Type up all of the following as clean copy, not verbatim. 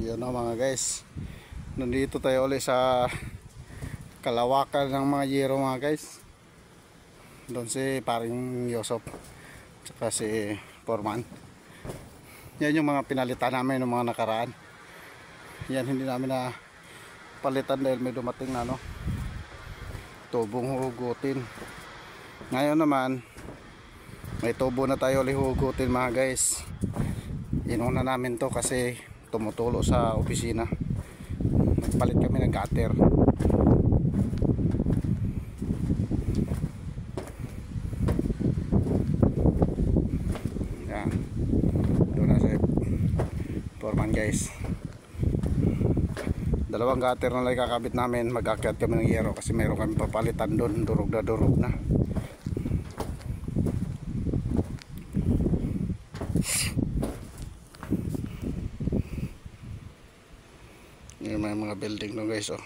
Yun o mga guys, nandito tayo ulit sa kalawakan ng mga yero mga guys. Doon si paring Yosop tsaka si Foreman. Yan yung mga pinalitan namin ng mga nakaraan. Yan hindi namin na palitan dahil may dumating na tubong hugutin. Ngayon naman may tubo na tayo ulit hugutin mga guys. Inuna namin to kasi tumutulo sa opisina. Nagpalit kami ng gutter. Yan. Doon na sa Foreman guys. Dalawang gutter na lang kakabit namin. Mag-akyat kami ng yero kasi mayroon kami papalitan doon. Durog na. Yung may mga building no guys oh.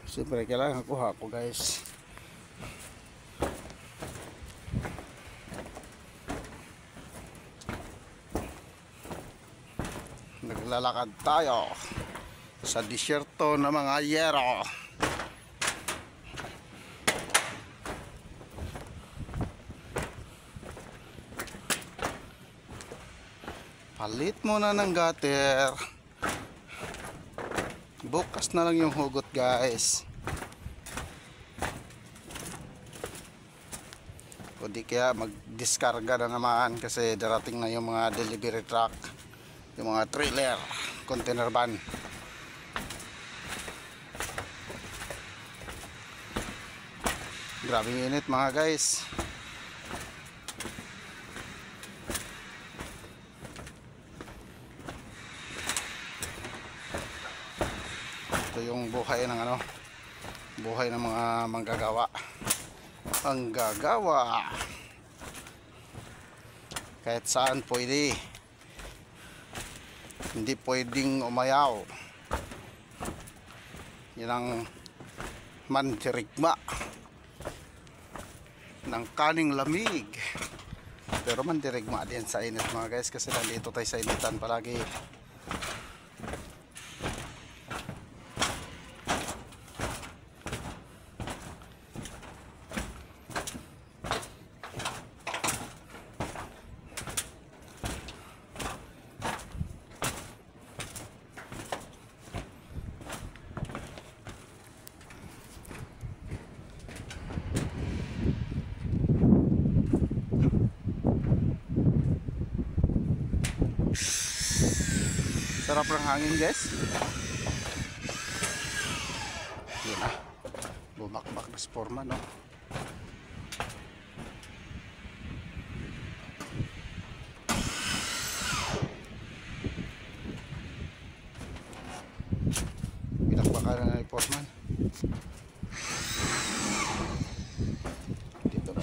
Siyempre kailangan kuha ko guys. Naglalakad tayo sa disyerto ng mga yero. Palit muna ng gutter. Bukas na lang yung hugot guys. O di kaya mag-diskarga na naman kasi darating na yung mga delivery truck, yung mga trailer, container van. Grabing init mga guys. Ito yung buhay ng buhay ng mga manggagawa. Ang gagawa kahit saan pwede, hindi pwedeng umayaw. Yan ang mandirigma ng kaning lamig, pero mandirigma din sa init mga guys kasi nandito tayo sa initan palagi. Sarap ng hangin guys. Yun na, bumakbak na si Foreman no? Binakbakan na ni Foreman. Dito na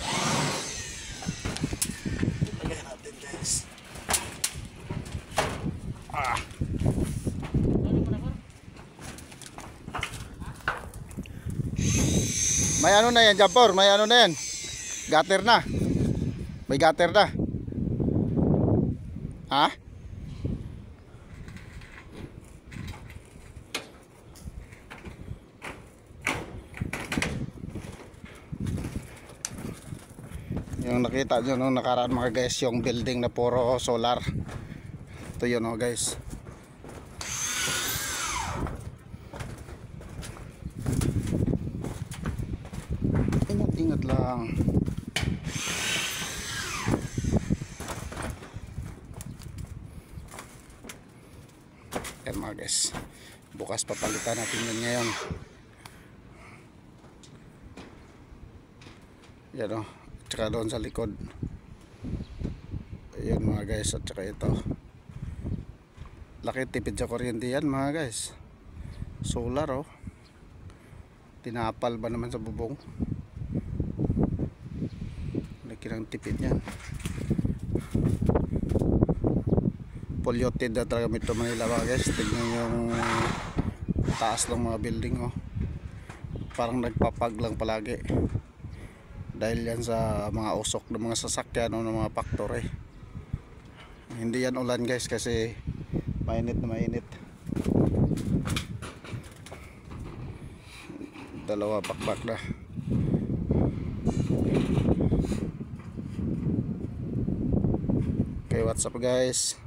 lagay natin guys. May ano na yan, Jampor? May ano na yan? Gutter na. May gutter na. Ha? Yung nakita nyo nung nakaraan mga guys, yung building na puro solar. Ito yun oh guys. Ingat lang. Yan mga guys, bukas papalitan natin yun ngayon. Yan o, tsaka doon sa likod. Yan mga guys, at tsaka ito. Laki tipid sa kuryente yan mga guys. Solar o. Tinapal ba naman sa bubong? Ng tipid yan. Polluted na talaga Metro Manila mga guys. Tignan yung taas ng mga building oh. Parang nagpapag lang palagi. dahil yan sa mga usok ng mga sasakyan o ng mga factory. Hindi yan ulan guys kasi mainit na mainit. Dalawa pakpak na. Okay, what's up guys?